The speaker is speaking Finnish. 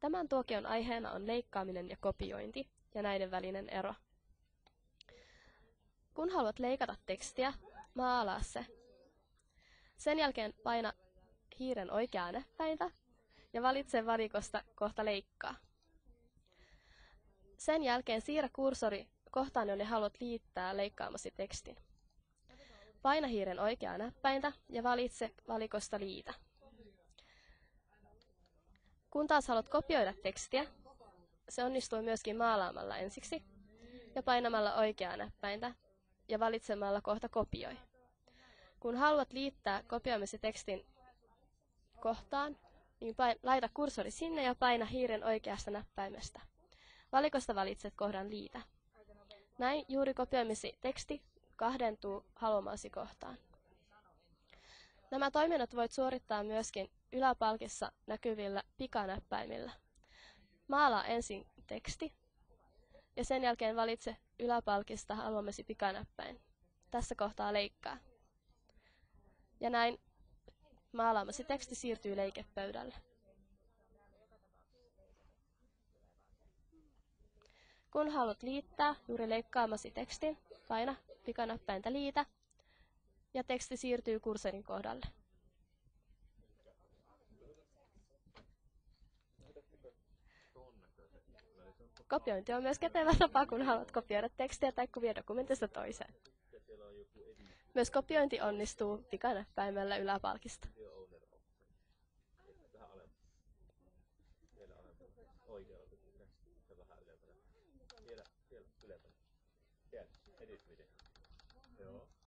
Tämän tuokion aiheena on leikkaaminen ja kopiointi ja näiden välinen ero. Kun haluat leikata tekstiä, maalaa se. Sen jälkeen paina hiiren oikeaa näppäintä ja valitse valikosta kohta leikkaa. Sen jälkeen siirrä kursori kohtaan, jonne haluat liittää leikkaamasi tekstin. Paina hiiren oikeaa näppäintä ja valitse valikosta liitä. Kun taas haluat kopioida tekstiä, se onnistuu myöskin maalaamalla ensiksi ja painamalla oikeaa näppäintä ja valitsemalla kohta kopioi. Kun haluat liittää kopioimasi tekstin kohtaan, niin laita kursori sinne ja paina hiiren oikeasta näppäimestä. Valikosta valitset kohdan liitä. Näin juuri kopioimasi teksti kahdentuu haluamasi kohtaan. Nämä toiminnot voit suorittaa myöskin yläpalkissa näkyvillä pikanäppäimillä. Maalaa ensin teksti ja sen jälkeen valitse yläpalkista haluamasi pikanäppäin. Tässä kohtaa leikkaa. Ja näin maalaamasi teksti siirtyy leikepöydälle. Kun haluat liittää juuri leikkaamasi tekstin, paina pikanäppäintä liitä ja teksti siirtyy kursorin kohdalle. Kopiointi on myös kätevä tapa, kun haluat kopioida tekstiä tai kuvia dokumentista toiseen. Myös kopiointi onnistuu pikanäppäimellä yläpalkista.